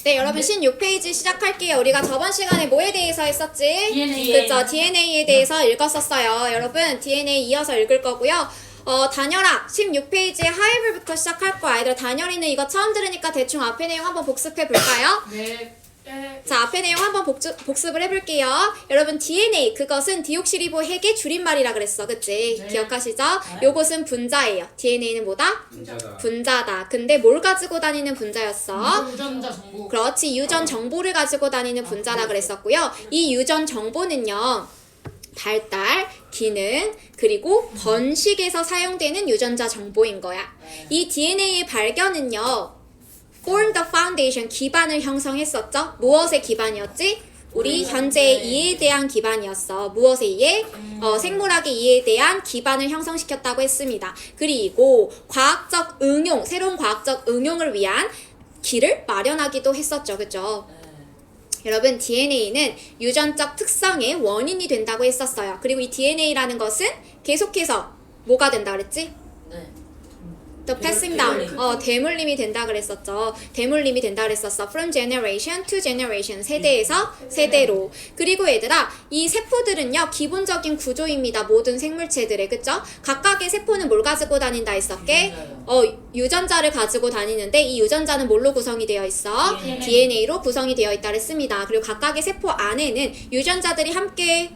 네, 여러분 16페이지 시작할게요. 우리가 저번 시간에 뭐에 대해서 했었지? DNA. 그쵸, DNA에 대해서 읽었었어요. 여러분 DNA 이어서 읽을 거고요. 단열아, 16페이지에 하이블부터 시작할 거야. 아이들 단열이는 이거 처음 들으니까 대충 앞에 내용 한번 복습해 볼까요? 네. 자, 앞에 내용 한번 복습을 해볼게요. 여러분 DNA, 그것은 디옥시리보 핵의 줄임말이라 그랬어. 그치? 네. 기억하시죠? 요것은 분자예요. DNA는 뭐다? 분자다. 분자다. 근데 뭘 가지고 다니는 분자였어? 유전자 정보. 그렇지, 유전 정보를 가지고 다니는 분자라 그랬었고요. 이 유전 정보는요, 발달, 기능, 그리고 번식에서 사용되는 유전자 정보인 거야. 이 DNA의 발견은요, form the foundation, 기반을 형성했었죠? 무엇의 기반이었지? 우리 현재의 이해에 대한 기반이었어. 무엇의 이해? 생물학의 이해에 대한 기반을 형성시켰다고 했습니다. 그리고 과학적 응용, 새로운 과학적 응용을 위한 길을 마련하기도 했었죠. 그죠? 여러분 DNA는 유전적 특성의 원인이 된다고 했었어요. 그리고 이 DNA라는 것은 계속해서 뭐가 된다 그랬지? 네. The passing down, 대물림이 된다 그랬었죠. 대물림이 된다 그랬었어. From generation to generation, 세대에서 세대로. 그리고 얘들아, 이 세포들은요, 기본적인 구조입니다. 모든 생물체들의, 그쵸? 각각의 세포는 뭘 가지고 다닌다 했었게? 유전자를 가지고 다니는데 이 유전자는 뭘로 구성이 되어 있어? DNA로 구성이 되어 있다 그랬습니다. 그리고 각각의 세포 안에는 유전자들이 함께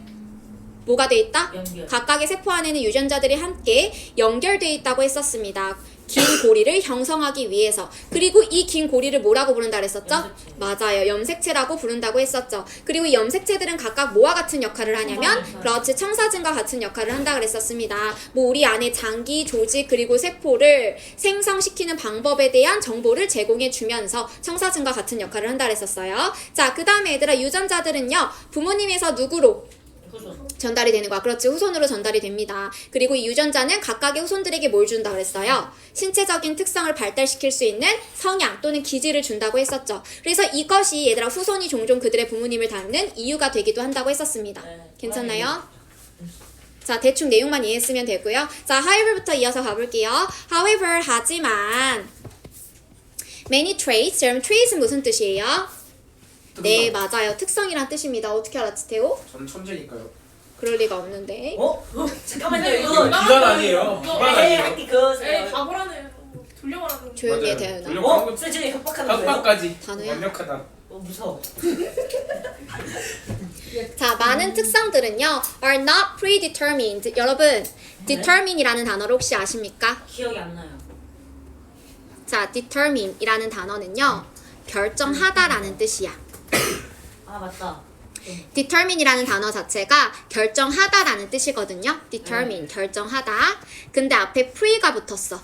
뭐가 돼 있다? 연결. 각각의 세포 안에는 유전자들이 함께 연결되어 있다고 했었습니다. 긴 고리를 형성하기 위해서. 그리고 이 긴 고리를 뭐라고 부른다 그랬었죠? 염색체. 맞아요. 염색체라고 부른다고 했었죠. 그리고 이 염색체들은 각각 뭐와 같은 역할을 하냐면, 청사진. 그렇지, 청사진과 같은 역할을 한다 그랬었습니다. 뭐 우리 안에 장기, 조직, 그리고 세포를 생성시키는 방법에 대한 정보를 제공해 주면서 청사진과 같은 역할을 한다 그랬었어요. 자, 그 다음에 얘들아, 유전자들은요, 부모님에서 누구로 후손. 전달이 되는 거야. 그렇지, 후손으로 전달이 됩니다. 그리고 이 유전자는 각각의 후손들에게 뭘 준다 그랬어요? 신체적인 특성을 발달시킬 수 있는 성향 또는 기질을 준다고 했었죠. 그래서 이것이 얘들아 후손이 종종 그들의 부모님을 닮는 이유가 되기도 한다고 했었습니다. 네. 괜찮나요? 자, 대충 내용만 이해했으면 되고요. 자, however부터 이어서 가볼게요. however, 하지만 many traits, 여러분 traits는 무슨 뜻이에요? 네, 맞아요. 특성이란 뜻입니다. 어떻게 알았지, 태호? 저는 천재니까요. 그럴 리가 없는데. 잠깐만요. 이거. 기관 아니에요. 기관 에이, 아니에요. 할게 그. 에이 바보라네. 돌려 말하는. 조용히 해, 맞아요. 태연아. 돌려- 세준이 협박하는 거예요? 협박까지. 단어야? 완벽하다. 무서워. 자, 많은 특성들은요, are not predetermined. 여러분, determine이라는 단어를 혹시 아십니까? 기억이 안 나요. 자, determine이라는 단어는요, 결정하다라는 뜻이야. 아 맞다. determine이라는 단어 자체가 결정하다라는 뜻이거든요. determine, 결정하다. 근데 앞에 pre가 붙었어.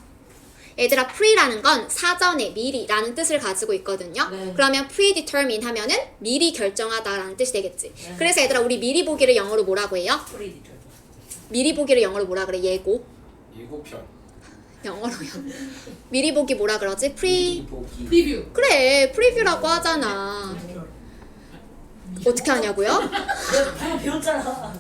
얘들아, pre라는 건 사전에, 미리라는 뜻을 가지고 있거든요. 네. 그러면 predetermine 하면은 미리 결정하다라는 뜻이 되겠지. 네. 그래서 얘들아, 우리 미리 보기를 영어로 뭐라고 해요? 프리디터. 미리 보기를 영어로 뭐라 그래? 예고. 예고편. 영어로요. 미리 보기 뭐라 그러지? 보기. 리뷰. 그래, 프리뷰라고 하잖아. 어떻게 하냐고요? 내가 방금 배웠잖아.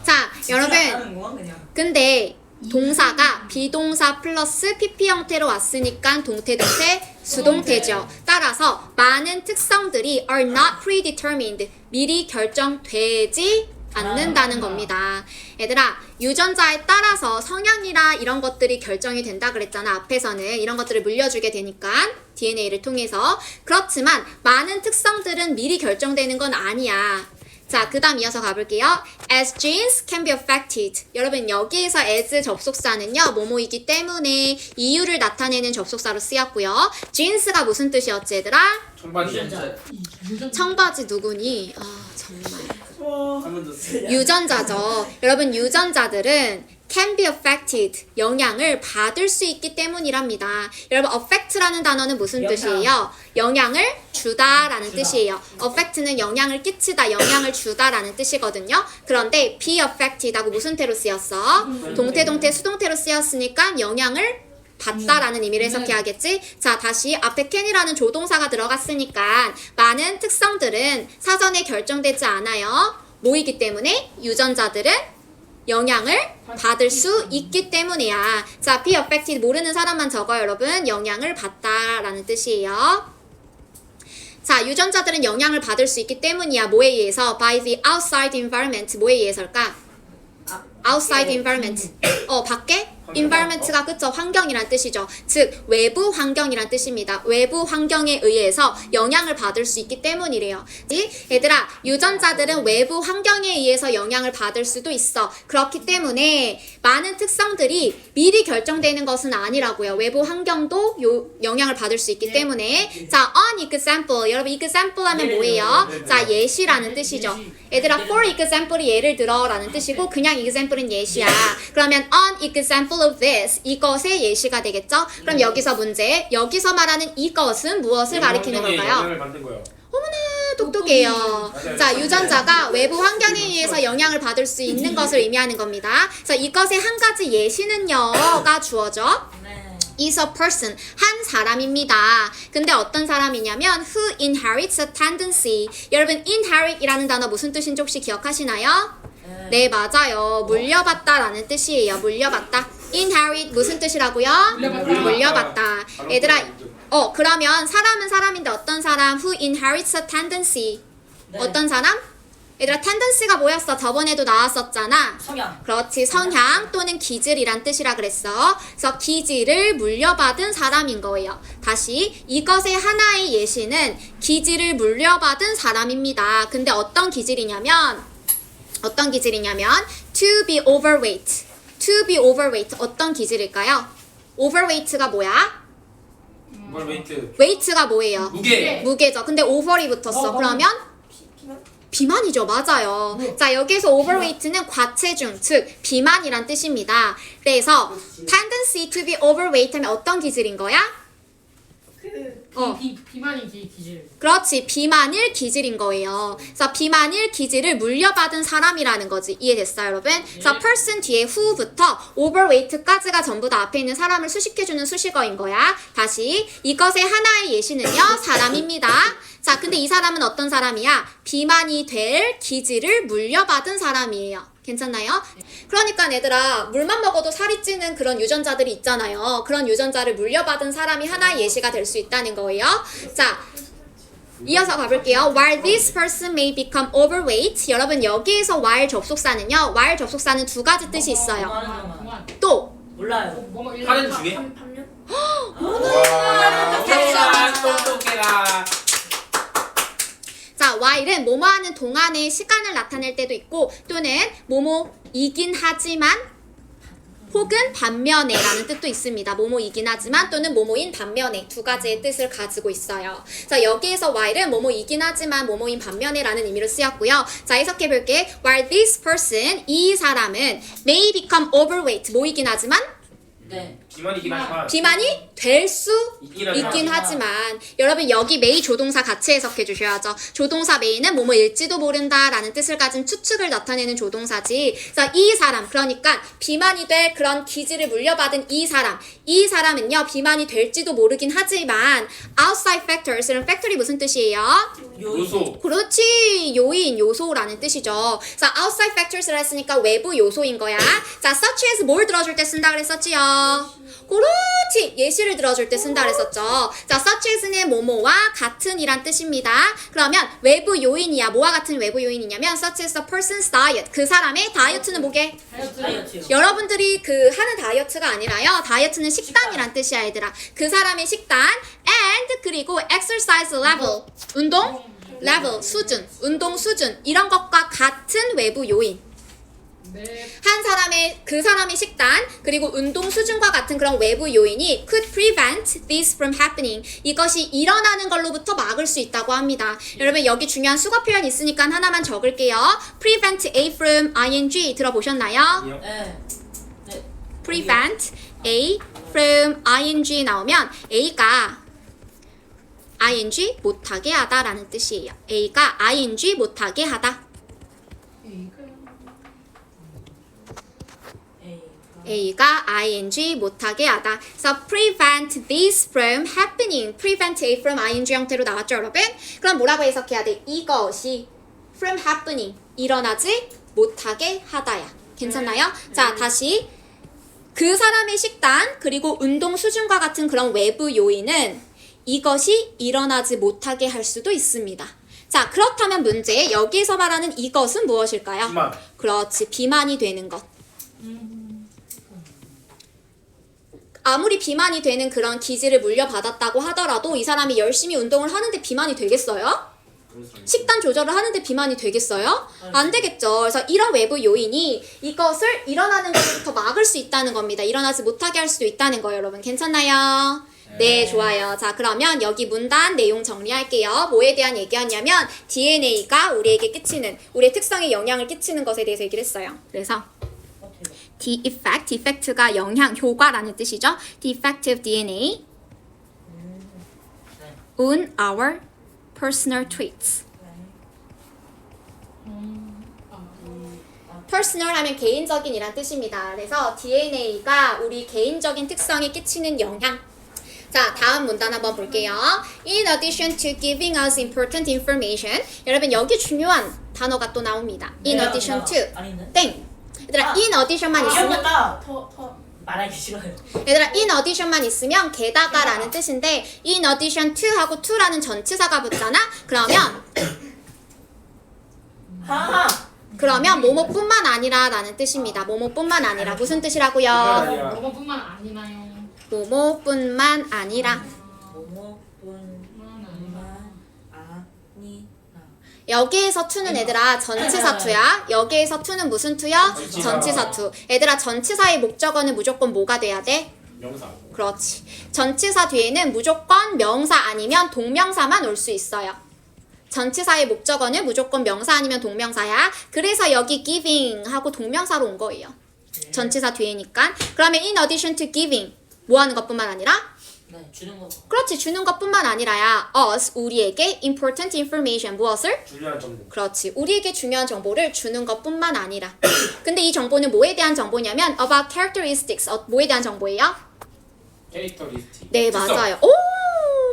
자, 여러분, 하는 거야, 그냥. 근데 동사가 비동사 플러스 PP 형태로 왔으니까 동태, 동태, 수동태죠. 따라서 많은 특성들이 are not predetermined, 미리 결정되지 않는다는 겁니다. 얘들아, 유전자에 따라서 성향이나 이런 것들이 결정이 된다 그랬잖아. 앞에서는 이런 것들을 물려주게 되니까 DNA를 통해서. 그렇지만 많은 특성들은 미리 결정되는 건 아니야. 자, 그 다음 이어서 가볼게요. As genes can be affected. 여러분, 여기에서 as 접속사는요, 뭐뭐이기 때문에 이유를 나타내는 접속사로 쓰였고요. genes가 무슨 뜻이었지, 얘들아? 청바지. 유전자. 청바지 누구니? 아, 정말. 한번 더. 유전자죠. 여러분, 유전자들은 can be affected, 영향을 받을 수 있기 때문이랍니다. 여러분, affect라는 단어는 무슨 영향. 뜻이에요? 영향을 주다라는 주다. 뜻이에요. affect는 영향을 끼치다, 영향을 주다라는 뜻이거든요. 그런데 be affected하고 무슨 태로 쓰였어? 동태, 동태, 수동태로 쓰였으니까 영향을 받다라는 의미를 해석해야겠지? 자, 다시 앞에 can이라는 조동사가 들어갔으니까 많은 특성들은 사전에 결정되지 않아요. 뭐이기 때문에? 유전자들은 영향을 받을 수 있기 때문이야. 자, be affected 모르는 사람만 적어요, 여러분. 영향을 받다라는 뜻이에요. 자, 유전자들은 영향을 받을 수 있기 때문이야. 뭐에 의해서? By the outside environment. 뭐에 의해서일까? outside environment. 밖에? environment가 그쵸? 환경이란 뜻이죠. 즉, 외부 환경이란 뜻입니다. 외부 환경에 의해서 영향을 받을 수 있기 때문이래요. 얘들아, 유전자들은 외부 환경에 의해서 영향을 받을 수도 있어. 그렇기 때문에 많은 특성들이 미리 결정되는 것은 아니라고요. 외부 환경도 영향을 받을 수 있기 때문에. 자, an example. 여러분, example 하면 뭐예요? 자, 예시라는 뜻이죠. 얘들아, for example이 예를 들어 라는 뜻이고, 그냥 example은 예시야. 그러면 an example of this, 이것의 예시가 되겠죠? 그럼 여기서 문제, 여기서 말하는 이것은 무엇을 가리키는 걸까요? 영향을 받는 거요. 똑똑해요. 자, 유전자가 외부 환경에 의해서 영향을 받을 수 있는 것을 의미하는 겁니다. 자, 이것의 한 가지 예시는요가 주어져. 네. is a person, 한 사람입니다. 근데 어떤 사람이냐면 who inherits a tendency. 여러분, inherit이라는 단어 무슨 뜻인지 혹시 기억하시나요? 네, 맞아요. 물려받다라는 뜻이에요. 물려받다. inherit 무슨 뜻이라고요? 물려받다. 얘들아, 그러면 사람은 사람인데 어떤 사람? who inherits a tendency. 네. 어떤 사람? 얘들아, tendency가 뭐였어? 저번에도 나왔었잖아. 성향. 그렇지, 성향 또는 기질이란 뜻이라 그랬어. 그래서 기질을 물려받은 사람인 거예요. 다시, 이것의 하나의 예시는 기질을 물려받은 사람입니다. 근데 어떤 기질이냐면 to be overweight. to be overweight 어떤 기질일까요? overweight가 뭐야? 뭘 웨이트? weight가 뭐예요? 무게. 무게죠. 근데 over이 붙었어. 그러면 비만이죠. 맞아요. 자, 여기서 overweight는 과체중, 즉 비만이란 뜻입니다. 그래서 tendency to be overweight 하면 어떤 기질인 거야? 비만이 기질. 그렇지, 비만일 기질인 거예요. 그래서 비만일 기질을 물려받은 사람이라는 거지. 이해됐어요, 여러분? 그래서 person 뒤에 who부터 overweight까지가 전부 다 앞에 있는 사람을 수식해주는 수식어인 거야. 다시, 이것의 하나의 예시는요, 사람입니다. 자, 근데 이 사람은 어떤 사람이야? 비만이 될 기질을 물려받은 사람이에요. 괜찮나요? 그러니까 얘들아, 물만 먹어도 살이 찌는 그런 유전자들이 있잖아요. 그런 유전자를 물려받은 사람이 하나의 예시가 될 수 있다는 거예요. 자, 이어서 가볼게요. While this person may become overweight. 여러분, 여기에서 while 접속사는요, while 접속사는 두 가지 뜻이 있어요. 동안. 또 몰라요. 하는 중에? 반면? 와, 똑똑해라. 자, while은 뭐뭐 하는 동안의 시간을 나타낼 때도 있고, 또는 뭐뭐이긴 하지만 혹은 반면에 라는 뜻도 있습니다. 뭐뭐이긴 하지만 또는 뭐뭐인 반면에 두 가지의 뜻을 가지고 있어요. 자, 여기에서 while은 뭐뭐이긴 하지만 뭐뭐인 반면에 라는 의미로 쓰였고요. 자, 해석해 볼게. While this person, 이 사람은 may become overweight, 뭐이긴 하지만 네. 비만이긴 하지만. 비만이 될 수 있긴 하지만. 하지만 여러분, 여기 may 조동사 같이 해석해 주셔야죠. 조동사 may는 뭐뭐일지도 모른다 라는 뜻을 가진 추측을 나타내는 조동사지. 자, 이 사람, 그러니까 비만이 될 그런 기질을 물려받은 이 사람은요, 비만이 될지도 모르긴 하지만 outside factors, 이런 factor이 무슨 뜻이에요? 요소. 그렇지, 요인, 요소라는 뜻이죠. 자, outside factors를 했으니까 외부 요소인 거야. 자, such as 뭘 들어줄 때 쓴다 그랬었지요? 그렇지, 예시를 들어줄 때 쓴다 그랬었죠. 자, such as는 뭐뭐와 같은이란 뜻입니다. 그러면 외부 요인이야. 뭐와 같은 외부 요인이냐면 such as a person's diet. 그 사람의 다이어트는 뭐게? 다이어트요. 여러분들이 그 하는 다이어트가 아니라요, 다이어트는 식단이란 뜻이야, 얘들아. 그 사람의 식단 and 그리고 exercise level, 운동 level, 수준, 운동 수준, 이런 것과 같은 외부 요인. 네. 그 사람의 식단 그리고 운동 수준과 같은 그런 외부 요인이 could prevent this from happening. 이것이 일어나는 걸로부터 막을 수 있다고 합니다. 여러분, 여기 중요한 수거 표현 있으니까 하나만 적을게요. prevent A from ing 들어보셨나요? 네. 네. prevent A from ing 나오면 A가 ing 못하게 하다 라는 뜻이에요. A가 ing 못하게 하다. A가 ing 못하게 하다. 그래서 prevent this from happening. prevent A from ing 형태로 나왔죠, 여러분? 그럼 뭐라고 해석해야 돼? 이것이 from happening, 일어나지 못하게 하다야. 괜찮나요? 자, 다시. 그 사람의 식단 그리고 운동 수준과 같은 그런 외부 요인은 이것이 일어나지 못하게 할 수도 있습니다. 자, 그렇다면 문제, 여기서 말하는 이것은 무엇일까요? 비만. 그렇지, 비만이 되는 것. 아무리 비만이 되는 그런 기질을 물려받았다고 하더라도 이 사람이 열심히 운동을 하는데 비만이 되겠어요? 식단 조절을 하는데 비만이 되겠어요? 안 되겠죠. 그래서 이런 외부 요인이 이것을 일어나는 것부터 막을 수 있다는 겁니다. 일어나지 못하게 할 수도 있다는 거예요, 여러분. 괜찮나요? 네, 좋아요. 자, 그러면 여기 문단 내용 정리할게요. 뭐에 대한 얘기였냐면 DNA가 우리에게 끼치는, 우리의 특성에 영향을 끼치는 것에 대해서 얘기를 했어요. 그래서 the effect, defect가 영향, 효과라는 뜻이죠. The effect of DNA on our personal traits. personal 하면 개인적인 이란 뜻입니다. 그래서 DNA가 우리 개인적인 특성에 끼치는 영향. 자, 다음 문단 한번 볼게요. In addition to giving us important information. 여러분, 여기 중요한 단어가 또 나옵니다. In addition to. 아닌데? 땡. 얘들아, in addition만 있으면 기억났다. 더. 말하기 싫어요. 얘들아, in addition만 있으면 게다가라는 뜻인데 in addition to 하고 to라는 전치사가 붙잖아? 그러면 뭐뭐뿐만 아니라 라는 뜻입니다. 뭐뭐뿐만 아니라 무슨 뜻이라고요? 아니라. 뭐뭐뿐만 아니나요? 뭐뭐뿐만 아니라 여기에서 to는 얘들아 전치사 to야. 여기에서 to는 무슨 to야? 전치사. 전치사 to. 얘들아, 전치사의 목적어는 무조건 뭐가 돼야 돼? 명사. 그렇지. 전치사 뒤에는 무조건 명사 아니면 동명사만 올 수 있어요. 전치사의 목적어는 무조건 명사 아니면 동명사야. 그래서 여기 giving 하고 동명사로 온 거예요. 전치사 뒤에니까. 그러면 in addition to giving 뭐 하는 것뿐만 아니라? 네, 주는 거. 그렇지. 주는 것뿐만 아니라야 us, 우리에게 important information 무엇을? 중요한 정보. 그렇지. 우리에게 중요한 정보를 주는 것뿐만 아니라. 근데 이 정보는 뭐에 대한 정보냐면 about characteristics. 뭐에 대한 정보예요? 캐릭터리스틱. 네, 특성. 맞아요. 오,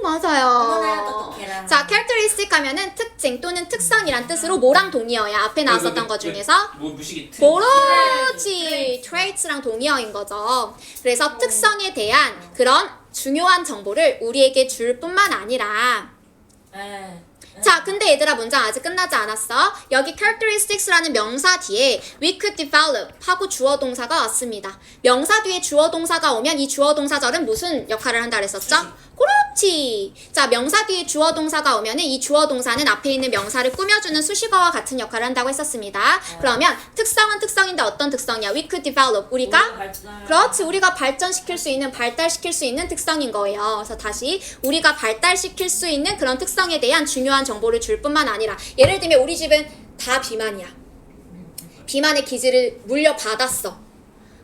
맞아요. 어머나, 똑똑해라. 자, characteristic 하면은 특징 또는 특성이란 뜻으로 뭐랑 동의어야? 앞에 나왔었던 것 중에서 뭐 무식이 트. 그렇지. traits랑 동의어인 거죠. 그래서 특성에 대한 그런 중요한 정보를 우리에게 줄 뿐만 아니라 네. 자, 근데 얘들아, 문장 아직 끝나지 않았어. 여기 characteristics라는 명사 뒤에 we could develop 하고 주어 동사가 왔습니다. 명사 뒤에 주어 동사가 오면 이 주어 동사절은 무슨 역할을 한다 그랬었죠? 그렇지. 자, 명사 뒤에 주어 동사가 오면은 이 주어 동사는 앞에 있는 명사를 꾸며주는 수식어와 같은 역할을 한다고 했었습니다. 그러면 특성은 특성인데 어떤 특성이야? We could develop. 우리가 그렇지. 우리가 발전시킬 수 있는, 발달시킬 수 있는 특성인 거예요. 그래서 다시 우리가 발달시킬 수 있는 그런 특성에 대한 중요한 정보를 줄 뿐만 아니라 예를 들면 우리 집은 다 비만이야. 비만의 기질을 물려받았어.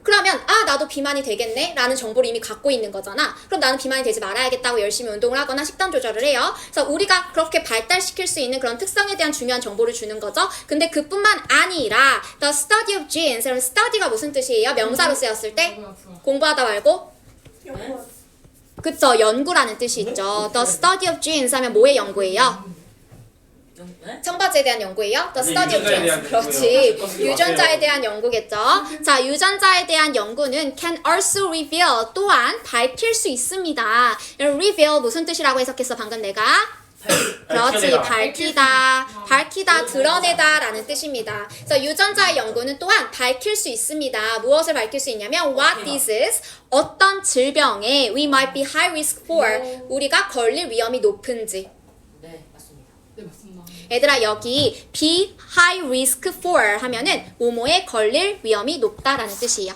그러면 나도 비만이 되겠네 라는 정보를 이미 갖고 있는 거잖아. 그럼 나는 비만이 되지 말아야겠다고 열심히 운동을 하거나 식단 조절을 해요. 그래서 우리가 그렇게 발달시킬 수 있는 그런 특성에 대한 중요한 정보를 주는 거죠. 근데 그뿐만 아니라 the study of genes. 그럼 study가 무슨 뜻이에요? 명사로 쓰였을 때 공부하다 말고 연구원. 그쵸, 연구라는 뜻이 있죠. The study of genes 하면 뭐의 연구예요? 네? 청바지에 대한 연구예요? The 아니, study of 유전자에 genes. 대한 그렇지. 연구예요. 유전자에 대한 연구겠죠. 자, 유전자에 대한 연구는 can also reveal, 또한 밝힐 수 있습니다. reveal 무슨 뜻이라고 해석했어, 방금 내가? 그렇지, 밝히다, 밝히다, 드러내다 라는 뜻입니다. 그래서 유전자의 연구는 또한 밝힐 수 있습니다. 무엇을 밝힐 수 있냐면 what disease, 어떤 질병에 we might be high risk for, 우리가 걸릴 위험이 높은지. 네, 맞습니다. 네, 맞습니다. 얘들아, 여기 be high risk for 하면은 뭐뭐에 걸릴 위험이 높다라는 뜻이에요.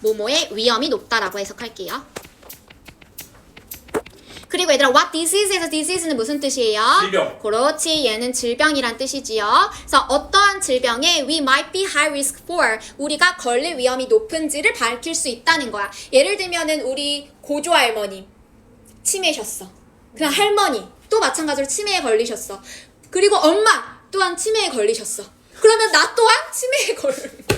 뭐뭐의 위험이 높다라고 해석할게요. 그리고 얘들아, what disease에서 disease는 무슨 뜻이에요? 질병. 그렇지, 얘는 질병이란 뜻이지요. 그래서 어떠한 질병에 we might be high risk for, 우리가 걸릴 위험이 높은지를 밝힐 수 있다는 거야. 예를 들면은 우리 고조 할머니 치매셨어. 그냥 할머니 또 마찬가지로 치매에 걸리셨어. 그리고 엄마 또한 치매에 걸리셨어. 그러면 나 또한 치매에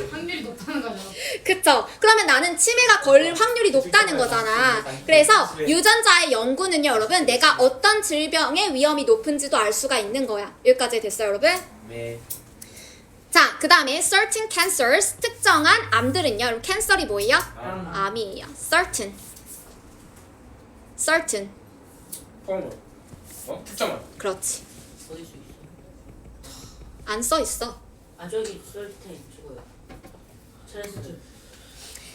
확률이 높다는 거죠. 그쵸? 그러면 나는 치매가 걸릴 확률이 높다는 거잖아. 그래서 유전자의 연구는요, 여러분, 내가 어떤 질병의 위험이 높은지도 알 수가 있는 거야. 여기까지 됐어요, 여러분? 네. 자, 그 다음에 certain cancers, 특정한 암들은요. 여러분, 캔서이 뭐예요? 아. 암이에요. certain. certain. 포함. 특정한. 그렇지. 어디 수 있어? 안 써 있어. 아 저기 설텐 저거요. 트레스트.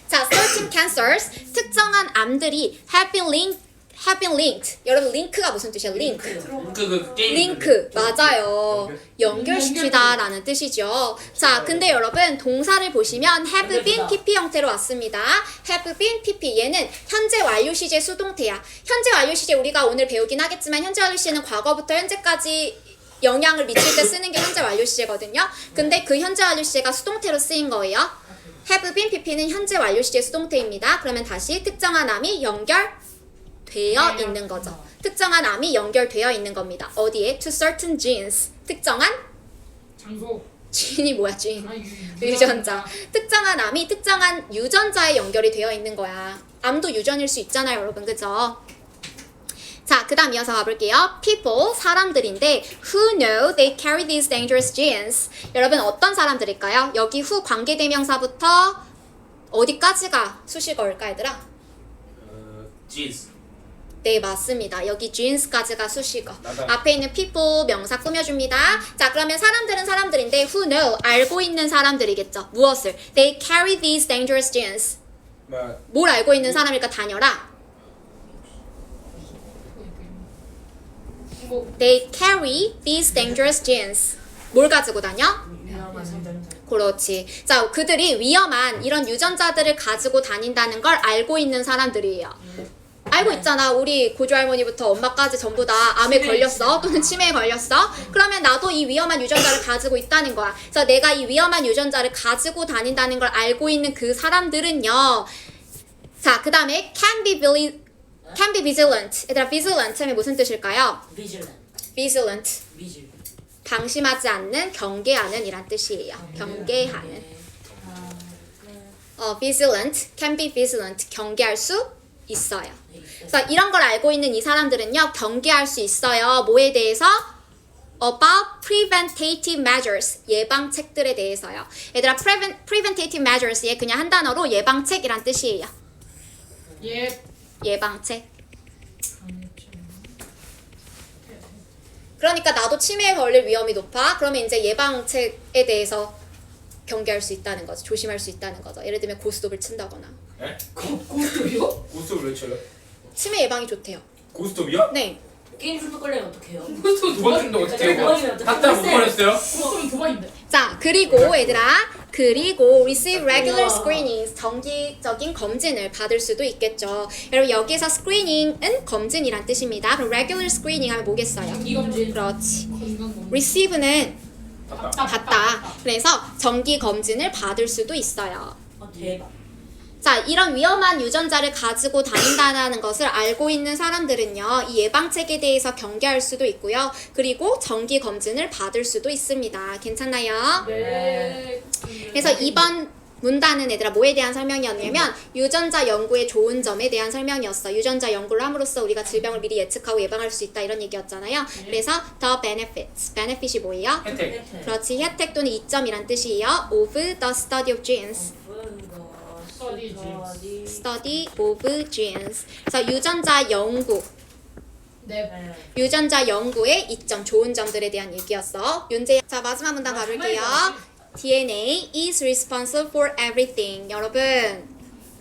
자, certain cancers, 특정한 암들이 have been linked. 여러분 링크가 무슨 뜻이야? 링크. 그 게임. 링크 맞아요. 연결시키다라는 뜻이죠. 자, 근데 여러분 동사를 보시면 have been pp 형태로 왔습니다. have been pp 얘는 현재 완료 시제 수동태야. 현재 완료 시제 우리가 오늘 배우긴 하겠지만 현재 완료 시제는 과거부터 현재까지 영향을 미칠 때 쓰는 게 현재 완료 시제거든요. 근데 그 현재 완료 시제가 수동태로 쓰인 거예요. have been pp는 현재 완료 시제 수동태입니다. 그러면 다시 특정한 암이 연결되어 있는 거죠. 특정한 암이 연결되어 있는 겁니다. 어디에? To certain genes. 특정한 장소. gene이 뭐야? gene. 아, 유전자. 특정한 암이 특정한 유전자에 연결이 되어 있는 거야. 암도 유전일 수 있잖아요, 여러분. 그죠? 자, 그 다음 이어서 가볼게요. People, 사람들인데 who know they carry these dangerous genes. 여러분 어떤 사람들일까요? 여기 who 관계대명사부터 어디까지가 수식어일까, 얘들아? 지스. 네, 맞습니다. 여기 genes까지가 수식어. 맞아. 앞에 있는 people 명사 꾸며줍니다. 자, 그러면 사람들은 사람들인데 who know, 알고 있는 사람들이겠죠. 무엇을? They carry these dangerous genes. 뭘 알고 있는 사람일까? 단어라. 뭐 They carry these dangerous genes. 뭘 가지고 다녀? 위험한 유전자. 그렇지. 자, 그들이 위험한 이런 유전자들을 가지고 다닌다는 걸 알고 있는 사람들이에요. 알고 있잖아. 우리 고조할머니부터 엄마까지 전부 다 암에 걸렸어. 또는 치매에 걸렸어. 그러면 나도 이 위험한 유전자를 가지고 있다는 거야. 그래서 내가 이 위험한 유전자를 가지고 다닌다는 걸 알고 있는 그 사람들은요. 자, 그 다음에 can be vigilant. 얘들아, vigilant 하면 무슨 뜻일까요? 비질란. vigilant. 비질. 방심하지 않는, 경계하는 이란 뜻이에요. 경계하는. vigilant, can be vigilant. 경계할 수 있어요. 그래서 이런 걸 알고 있는 이 사람들은요, 경계할 수 있어요. 뭐에 대해서? About preventative measures. 예방책들에 대해서요. 얘들아, preventative measures의 그냥 한 단어로 예방책이란 뜻이에요. 예. 예방책. 그러니까 나도 치매에 걸릴 위험이 높아. 그러면 이제 예방책에 대해서 경계할 수 있다는 거죠. 조심할 수 있다는 거죠. 예를 들면 고스톱을 친다거나. 네? 고스톱이요? 고스톱을 왜 쳐요? 치매 예방이 좋대요. 고스톱이요? 네. 게임 중독 걸리면 어떡해요? 고스톱 두 번 정도 어떻게 해요? 도박이면 어떡해? 닥터 못 보냈어요? 고스톱은 도박인데. 자, 그리고 얘들아, 그리고 receive regular screenings, 정기적인 검진을 받을 수도 있겠죠. 여러분 여기서 screening은 검진이란 뜻입니다. 그럼 regular screening 하면 뭐겠어요? 정기 검진. 그렇지. 건강 검진. receive는 닥터. 받다. 그래서 정기 검진을 받을 수도 있어요. 대박. 자, 이런 위험한 유전자를 가지고 다닌다는 것을 알고 있는 사람들은요, 이 예방책에 대해서 경계할 수도 있고요. 그리고 정기 검진을 받을 수도 있습니다. 괜찮나요? 네. 그래서 이번 문단은 얘들아 뭐에 대한 설명이었냐면 유전자 연구의 좋은 점에 대한 설명이었어. 유전자 연구를 함으로써 우리가 질병을 미리 예측하고 예방할 수 있다 이런 얘기였잖아요. 그래서 the benefits, benefit이 뭐예요? 혜택. 그렇지, 혜택 또는 이점이란 뜻이에요. of the study of genes. study of genes. 그래서 유전자 연구, 네. 유전자 연구의 이점, 좋은 점들에 대한 얘기였어. 윤재. 자, 마지막 문단 가볼게요. DNA is responsible for everything. 여러분,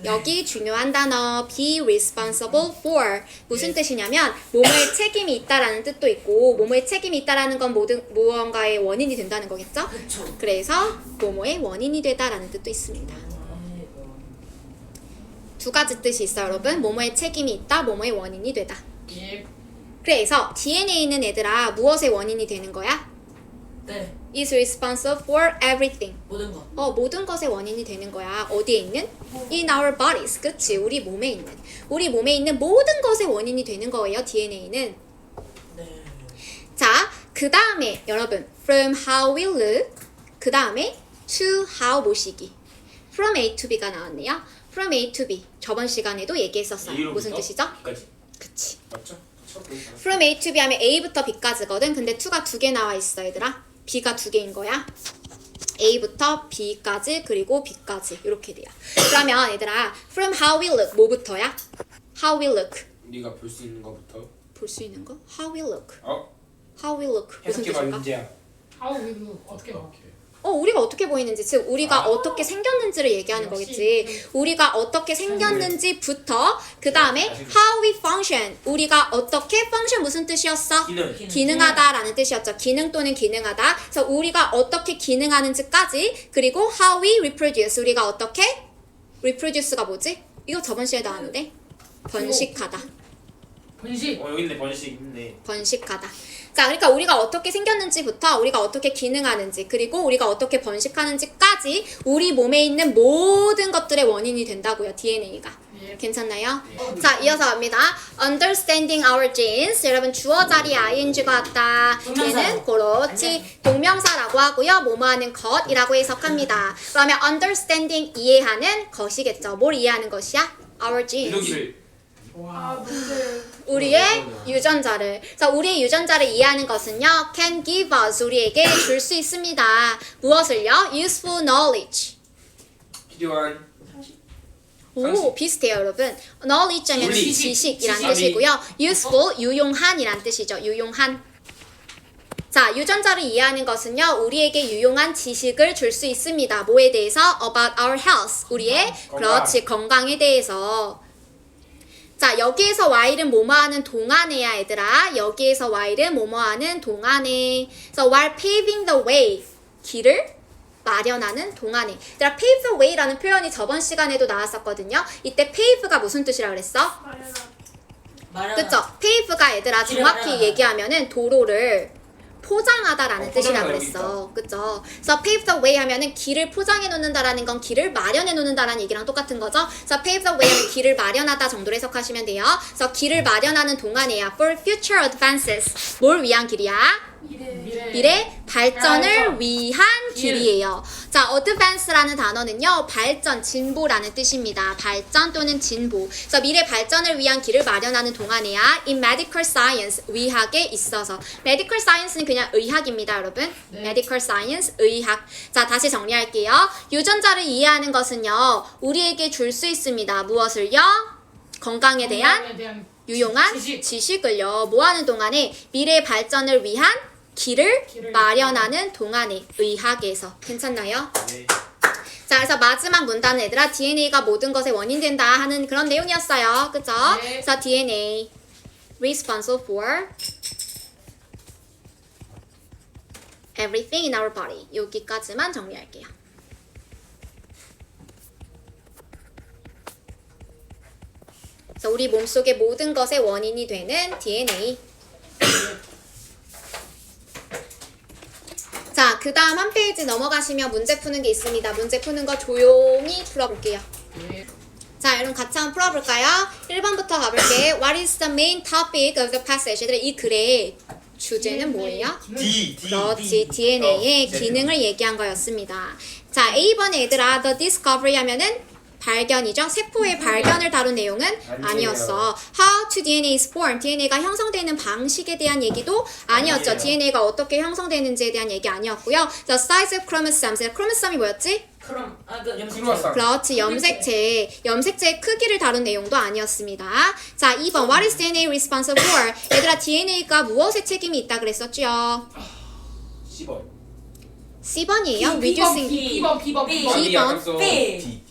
여기 중요한 단어 be responsible for 무슨 뜻이냐면 뭐뭐에 책임이 있다라는 뜻도 있고 뭐뭐에 책임이 있다라는 건 모든 무언가의 원인이 된다는 거겠죠? 그쵸. 그래서 뭐뭐의 원인이 되다라는 뜻도 있습니다. 두 가지 뜻이 있어요, 여러분. 뭐뭐에 책임이 있다, 뭐뭐의 원인이 되다. 예. 그래서 DNA는 얘들아 무엇의 원인이 되는 거야? 네. is responsible for everything. 모든 거. 모든 것의 원인이 되는 거야. 어디에 있는? In our bodies. 그치? 우리 몸에 있는 모든 것의 원인이 되는 거예요, DNA는. 네. 자, 그 다음에 여러분 from how we look, 그 다음에 to how 모시기. from A to B가 나왔네요. from A to B. 저번 시간에도 얘기했었어요. 무슨 뜻이죠? 까지. 그치. 맞죠? from A to B 하면 A부터 B까지거든. 근데 to가 두 개 나와 있어, 얘들아. B가 두 개인 거야. A부터 B까지 그리고 B까지 이렇게 돼요. 그러면 얘들아 from how we look 뭐부터야? how we look 우리가 볼 수 있는 것부터. 볼 수 있는 거? How we look. 어? How we look. 무슨 해석해봐 뜻일까? 윤재야. How we look 어떻게 봐? 오케이. 우리가 어떻게 보이는지, 즉 우리가 어떻게 생겼는지를 얘기하는 역시. 거겠지. 우리가 어떻게 생겼는지부터 그 다음에 how we function. 우리가 어떻게 function 무슨 뜻이었어? 기능. 기능하다라는 뜻이었죠. 기능 또는 기능하다. 그래서 우리가 어떻게 기능하는지까지, 그리고 how we reproduce. 우리가 어떻게 reproduce가 뭐지? 이거 저번 시에 나왔는데 번식하다. 번식. 여기 있네 번식 있네. 번식하다. 자, 그러니까 우리가 어떻게 생겼는지부터 우리가 어떻게 기능하는지, 그리고 우리가 어떻게 번식하는지까지 우리 몸에 있는 모든 것들의 원인이 된다고요. DNA가. 예. 괜찮나요? 자, 이어서 갑니다. Understanding our genes. 여러분 주어 자리에 ing가 왔다. 동명사요. 얘는 그렇지. 동명사라고 하고요. 뭐뭐하는 것이라고 해석합니다. 그러면 understanding 이해하는 것이겠죠. 뭘 이해하는 것이야? Our genes. 이러기를. 아 문제. 우리의 유전자를. 자, 우리의 유전자를 이해하는 것은요, can give us, 우리에게 줄 수 있습니다. 무엇을요? useful knowledge. 필요한. 오, 비슷해요, 여러분. knowledge 하면 논리. 지식이란 지식. 뜻이고요. useful, 유용한이란 뜻이죠. 유용한. 자, 유전자를 이해하는 것은요, 우리에게 유용한 지식을 줄 수 있습니다. 뭐에 대해서? about our health. 우리의, 건강. 그렇지, 건강에 대해서. 자, 여기에서 while은 뭐뭐하는 동안에야, 얘들아. 여기에서 while은 뭐뭐하는 동안에. 그래서 while paving the way, 길을 마련하는 동안에. 얘들아, pave the way라는 표현이 저번 시간에도 나왔었거든요. 이때 pave가 무슨 뜻이라 그랬어? 말하나. 그쵸? pave가 얘들아 길을 정확히 마련하다. 얘기하면은 도로를 포장하다라는 뜻이라 포장하다, 그랬어. 그쵸? 그래서 pave the way 하면은 길을 포장해 놓는다라는 건 길을 마련해 놓는다라는 얘기랑 똑같은 거죠. 그래서 pave the way 하면 길을 마련하다 정도로 해석하시면 돼요. 그래서 길을 마련하는 동안에야 for future advances. 뭘 위한 길이야? 미래 발전을 위한 길이에요. 자, advance라는 단어는요, 발전, 진보라는 뜻입니다. 발전 또는 진보. 그래서 미래 발전을 위한 길을 마련하는 동안에야 in medical science, 의학에 있어서. medical science는 그냥 의학입니다, 여러분. 네. medical science, 의학. 자, 다시 정리할게요. 유전자를 이해하는 것은요, 우리에게 줄 수 있습니다. 무엇을요? 건강에 대한 유용한 지식. 지식을요, 뭐하는 동안에? 미래 발전을 위한 길을 마련하는 동안에, 의학에서. 괜찮나요? 네. 자, 그래서 마지막 문단은 얘들아, DNA가 모든 것의 원인 된다 하는 그런 내용이었어요. 그죠? 네. 그래서 DNA responsible for everything in our body. 여기까지만 정리할게요. 그래서 우리 몸속의 모든 것의 원인이 되는 DNA. 자, 그 다음 한 페이지 넘어가시면 문제 푸는 게 있습니다. 문제 푸는 거 조용히 풀어볼게요. 예. 자, 여러분 같이 한번 풀어볼까요? 1번부터 가볼게. What is the main topic of the passage? 얘들아, 이 글의 주제는 뭐예요? D. 그렇지, DNA의 기능을 얘기한 거였습니다. 자, A번에 얘들아, the discovery 하면은 발견이죠. 세포의 발견을 다룬 내용은 아니었어. How to DNA is formed. DNA가 형성되는 방식에 대한 얘기도 아니었죠. 아니에요. DNA가 어떻게 형성되는지에 대한 얘기 아니었고요. The size of chromosomes. 크로모솜이 뭐였지? 그럼 그 염색. 크로아상. 그렇지, 염색체의 크기를 다룬 내용도 아니었습니다. 자, 2번 What is DNA responsible for? 얘들아, DNA가 무엇에 책임이 있다 그랬었죠? 10번. C번이에요. B번, reducing B번. B번. B.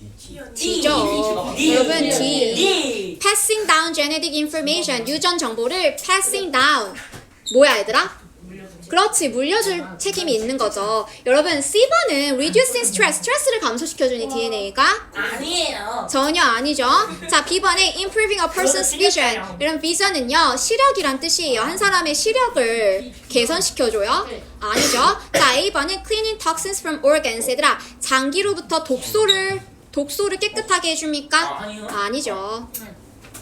D죠. 여러분, D. passing down genetic information, 유전 정보를 passing down. 뭐야, 얘들아? 그렇지, 물려줄 책임이 있는 거죠. 여러분, C번은 reducing stress, 스트레스를 감소시켜주는 DNA가 아니에요. 전혀 아니죠. 자, B번에 improving a person's vision. 이런 vision은요, 시력이란 뜻이에요. 한 사람의 시력을 개선시켜줘요. 아니죠. 자, A번은 cleaning toxins from organs. 얘들아, 장기로부터 독소를 깨끗하게 해줍니까? 아니요. 아니죠.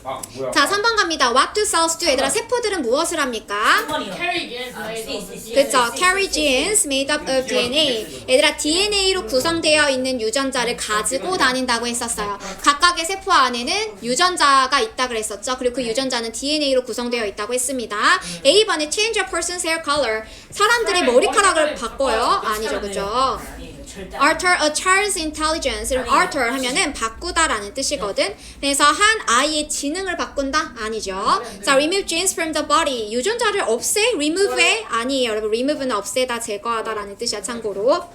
뭐야? 자, 3번 갑니다. What do cells do? 얘들아, 세포들은 무엇을 합니까? 3번이요. Carry genes made of the 그쵸. Carry genes made up of DNA. 얘들아, DNA로 구성되어 있는 유전자를 가지고 다닌다고 했었어요. 각각의 세포 안에는 유전자가 있다 그랬었죠. 그리고 그 유전자는 DNA로 구성되어 있다고 했습니다. A번에 change a person's hair color. 사람들의 머리카락을 바꿔요? 아니죠, 그죠? 절대. alter a child's intelligence. 아니, alter 하면은 바꾸다라는 뜻이거든. 그래서 한 아이의 지능을 바꾼다? 아니죠. 자, remove genes from the body. 유전자를 없애? remove해? 아니에요, 여러분. remove는 없애다, 제거하다라는 뜻이야, 참고로.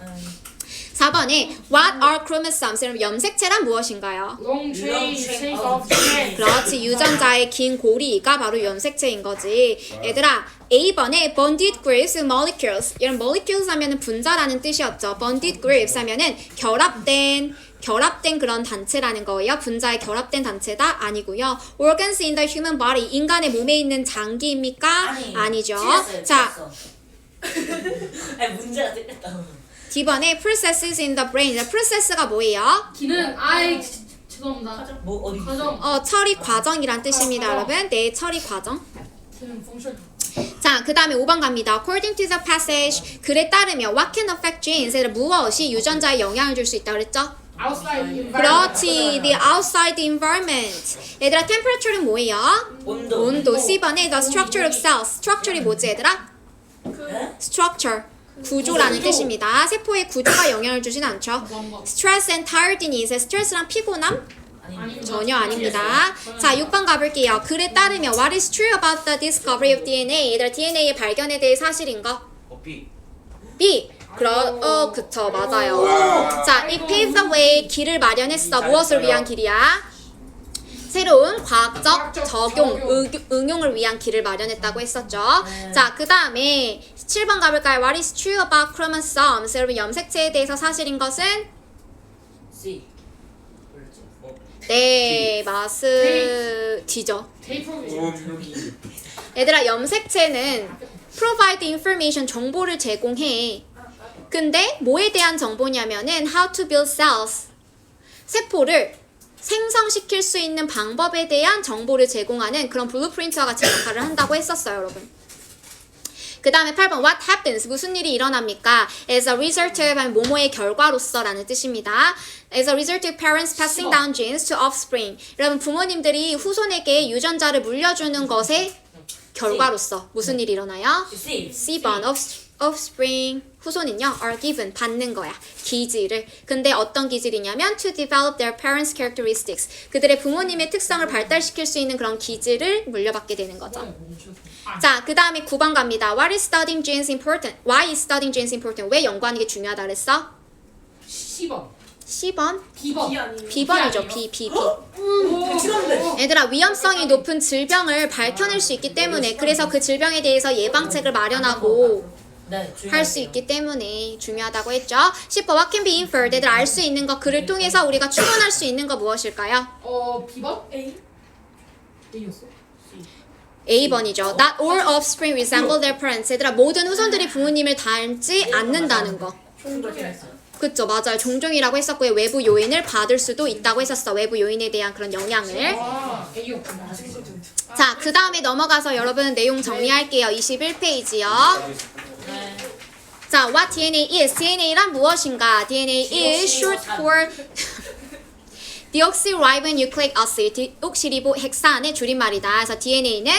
4번에 what are chromosomes? 여러분, 염색체란 무엇인가요? long chain chain chains of of genes. 그렇지, 유전자의 긴 고리가 바로 염색체인 거지. 얘들아, A번에 bonded groups molecules. 이런 molecules 하면은 분자라는 뜻이었죠. bonded groups 하면은 결합된 그런 단체라는 거예요. 분자의 결합된 단체다? 아니고요. organs in the human body. 인간의 몸에 있는 장기입니까? 아니죠. 틀렸어요, 자, 틀렸어. 아니 문제가 틀렸다. D번에 processes in the brain. process가 뭐예요? 기능 죄송합니다. 뭐 어디 과정 처리 과정이란 뜻입니다, 여러분. 네, 처리 과정. 기능 펑션. 자, 그 다음에 5번 갑니다. According to the passage, 글에 따르면 what can affect genes? 무엇이 유전자에 영향을 줄 수 있다 그랬죠? outside environment. 그렇지, the outside environment. 얘들아, temperature는 뭐예요? 온도. C번에 the structure of cells. structure이 뭐지, 얘들아? 네? structure. 구조라는 뜻입니다. 세포의 구조가 영향을 주진 않죠. 감사합니다. stress and tiredness. 스트레스랑 피곤함? 아니 전혀 아닙니다. 자, 6번 가볼게요. 글에 따르면 what is true about the discovery of DNA? 얘들아, DNA의 발견에 대해 사실인 거? B. B. 그쵸, 맞아요. 자, it paved the way. 길을 마련했어. 무엇을 위한 길이야? 새로운 과학적 적용, 응용을 위한 길을 마련했다고 했었죠. 자, 그 다음에 7번 가볼까요? What is true about chromosomes? 여러분, 염색체에 대해서 사실인 것은? C. 네, D죠. 테이프. 얘들아, 염색체는 provide information, 정보를 제공해. 근데 뭐에 대한 정보냐면은 how to build cells. 세포를 생성시킬 수 있는 방법에 대한 정보를 제공하는 그런 블루프린트와 같은 역할을 한다고 했었어요, 여러분. 그 다음에 8번 what happens? 무슨 일이 일어납니까? As a result of 뭐뭐의 결과로서 라는 뜻입니다. As a result of parents passing down genes to offspring. 여러분, 부모님들이 후손에게 유전자를 물려주는 것의 결과로서 무슨 일이 일어나요? C. C번 offspring. 후손은요 are given, 받는 거야. 기질을. 근데 어떤 기질이냐면 to develop their parents' characteristics. 그들의 부모님의 특성을 발달시킬 수 있는 그런 기질을 물려받게 되는 거죠. 자, 그 다음에 9번 갑니다. What is studying genes important? Why is studying genes important? 왜 연구하는 게 중요하다 그랬어? 10번. C번? B번. B번이죠. B. 오. 얘들아, 위험성이 높은 질병을 밝혀낼 수 있기 때문에, 그래서 그 질병에 대해서 예방책을 마련하고 네. 할 수 있기 때문에 중요하다고 했죠. 10번 what can be inferred? 얘들 알 수 있는 거, 글을 통해서 우리가 추론할 수 있는 거 무엇일까요? B번? A였어? A번이죠. Not all offspring resemble their parents. 얘들아, 모든 후손들이 부모님을 닮지 않는다는 거. 그쵸, 맞아요. 종종이라고 했었고요. 외부 요인을 받을 수도 있다고 했었어. 외부 요인에 대한 그런 영향을. A였구나. 자, 그 다음에 넘어가서 여러분 내용 정리할게요. 21페이지요. 네. 자, what DNA is? DNA란 무엇인가? DNA is short for deoxyribonucleic acid. 디옥시리보 핵산의 줄임말이다. 그래서 DNA는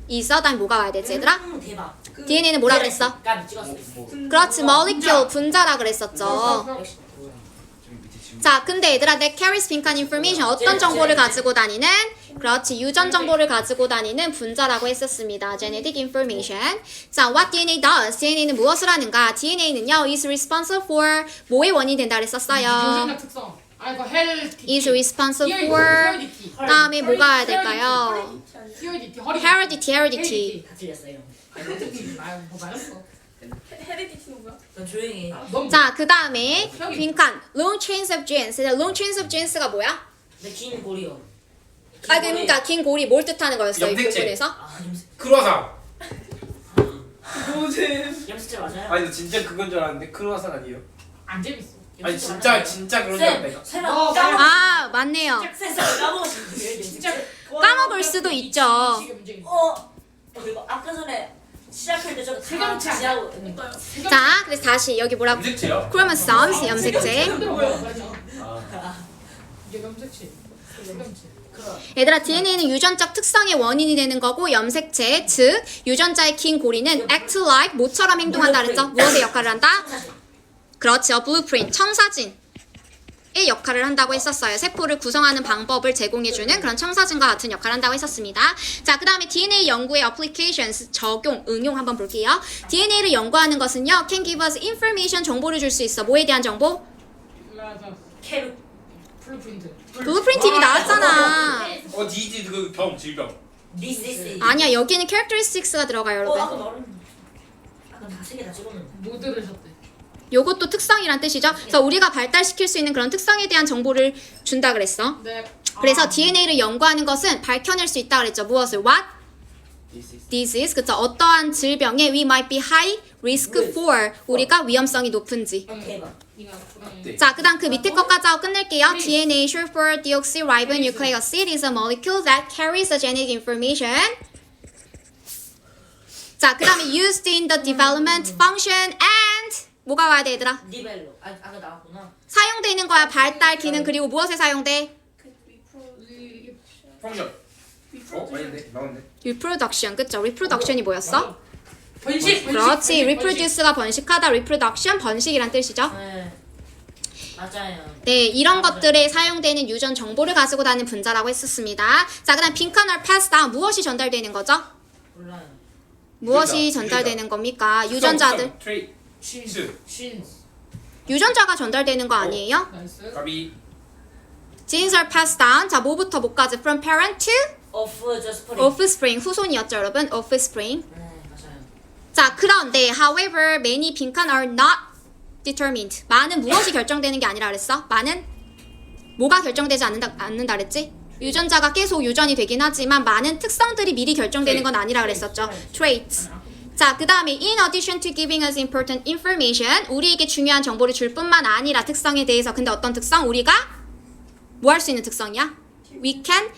있어. 다음에 뭐가 와야 되지, 얘들아? 대박. DNA는 뭐라 그랬어? 까비 찍었어. 그렇지, molecule, 분자라 그랬었죠. 자, 근데 얘들아, that carries 빈칸 information. 어떤 정보를 가지고 다니는? 그렇지, 유전 정보를 가지고 다니는 분자라고 했었습니다. genetic information. 자, what DNA does? DNA는 무엇을 하는가? DNA는요, is responsible for 뭐의 원인이 된다 그랬었어요. 유전자 특성. 그 heredity. is responsible for 다음에 뭐가 와야 될까요? heredity. 다 틀렸어요. 뭐 말했어? 헤리디티는 뭐야? 넌 조용히 해. 자, 그 다음에 빈칸 long chains of genes. long chains of genes가 뭐야? 긴 고리요. 아, 그러니까 긴 고리 뭘 뜻하는 거였어요? 이 염색체. 부분에서? 크루아상. 뭐지? 염색체 맞아요? 아니 나 진짜 그건 줄 알았는데 크루아상 아니에요? 안 재밌어. 아니 진짜 그런 줄 알았다니까. 설마 어, 까먹. 아, 맞네요. 쌤 까먹으신 거예요? 진짜 까먹을 수도 있죠. 그리고 아까 전에 시작할 때 저거 다 세경차. 지하고 그러니까요. 자, 그래서 다시 여기 뭐라고? 염색체요? chromosomes, 염색체. 아. 이게 염색체. 염색체. 그럼 얘들아, DNA는 유전적 특성의 원인이 되는 거고, 염색체, 즉 유전자의 긴 고리는 act like 모처럼 행동한다 그랬죠? 무엇의 역할을 한다? 그렇죠. blueprint, 청사진의 역할을 한다고 했었어요. 세포를 구성하는 방법을 제공해주는 그런 청사진과 같은 역할을 한다고 했었습니다. 자, 그 다음에 DNA 연구의 applications, 적용, 응용 한번 볼게요. DNA를 연구하는 것은요, can give us information, 정보를 줄 수 있어. 뭐에 대한 정보? 맞아. 캐루. 블루프린트. 블루프린트 이미 나왔잖아. 디지 그병 질병. This. 아니야, 여기는 characteristics가 들어가요, 아까 여러분. 말했는데. 아까 다 세 개 다 찍었는데. 못 들으셨대. 요것도 특성이란 뜻이죠. 그래서 우리가 발달시킬 수 있는 그런 특성에 대한 정보를 준다 그랬어. 네. 그래서 DNA를 연구하는 것은 밝혀낼 수 있다 그랬죠. 무엇을? What? Disease. 그쵸. 어떠한 질병에 we might be high risk for. 우리가 위험성이 높은지. 대박. 이거 네. 자, 그 다음 그 밑에 것까지 하고 끝낼게요. DNA, short for deoxyribonucleic acid, is a molecule that carries the genetic information. 자, 그 다음에 used in the development function and 뭐가 와야 돼, 얘들아? 디벨로. 아까 나왔구나. 사용되는 거야. 발달, 기능, 그리고 무엇에 사용돼? 펑션. 아닌데 나온데. reproduction, 그쵸? reproduction이 뭐였어? 번식. 그렇지. reproduce가 번식하다, reproduction, 번식이란 뜻이죠. 네. 맞아요. 네, 이런 것들에 사용되는 유전 정보를 가지고 다니는 분자라고 했었습니다. 자, 그 다음 빈칸 or pass down, 무엇이 전달되는 거죠? 몰라요. 무엇이 유전자, 전달되는 겁니까? 유전자들. 트레이. 신. 신. 유전자가 전달되는 거 아니에요? 나이스. 가비. Genes are passed down. 자, 뭐부터 뭐까지? From parent to Of the spring. offspring. 후손이었죠, 여러분. offspring. 네, 맞아요. 자, 그런데 however, many 빈칸 are not determined. 많은 무엇이 결정되는 게 아니라 그랬어? 많은 뭐가 결정되지 않는다 그랬지? 유전자가 계속 유전이 되긴 하지만 많은 특성들이 미리 결정되는 건 아니라 그랬었죠. traits. 자, 그 다음에 in addition to giving us important information, 우리에게 중요한 정보를 줄 뿐만 아니라 특성에 대해서. 근데 어떤 특성? 우리가 뭐 할 수 있는 특성이야? We can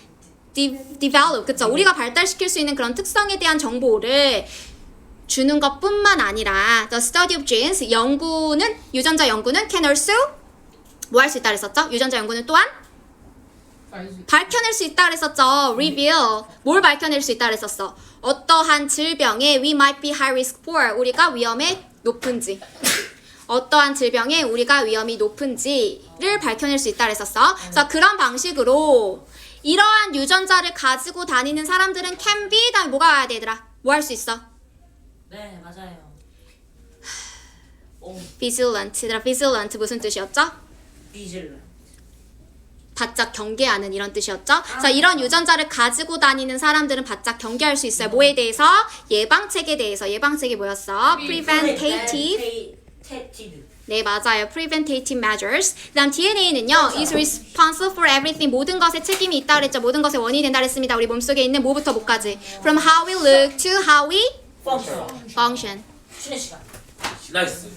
develop. 그쵸? 우리가 발달시킬 수 있는 그런 특성에 대한 정보를 주는 것 뿐만 아니라 the study of genes, 연구는, 유전자 연구는 can also 뭐 할 수 있다 그랬었죠? 유전자 연구는 또한 밝혀낼 수 있다 그랬었죠. reveal. 뭘 밝혀낼 수 있다 그랬었어? 어떠한 질병에 we might be high risk for. 우리가 위험이 높은지. 어떠한 질병에 우리가 위험이 높은지를 밝혀낼 수 있다 그랬었어. 그래서 그런 방식으로 이러한 유전자를 가지고 다니는 사람들은 can be, 다음에 뭐가 와야 돼, 얘들아? 뭐 할 수 있어? 네, 맞아요. 오, vigilant. 얘들아, vigilant 무슨 뜻이었죠? 비질러. 바짝 경계하는 이런 뜻이었죠. 자, 이런 유전자를 가지고 다니는 사람들은 바짝 경계할 수 있어요. 뭐에 대해서? 예방책에 대해서. 예방책이 뭐였어? preventative. 네, 맞아요. preventative measures. 그 다음 DNA는요, is responsible for everything. 모든 것에 책임이 있다 그랬죠. 모든 것의 원인이 된다 그랬습니다. 우리 몸속에 있는 뭐부터 뭐까지. From how we look to how we function. 쉬는 시간. 나이스.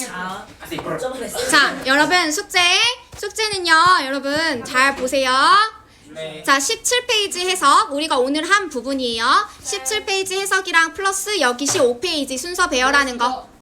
자, 아세 이빨. 저번에 자, 여러분 숙제는요, 여러분 잘 보세요. 네. 자, 17페이지 해석. 우리가 오늘 한 부분이에요. 17페이지 해석이랑 플러스 여기 15페이지 순서 배열하는 거.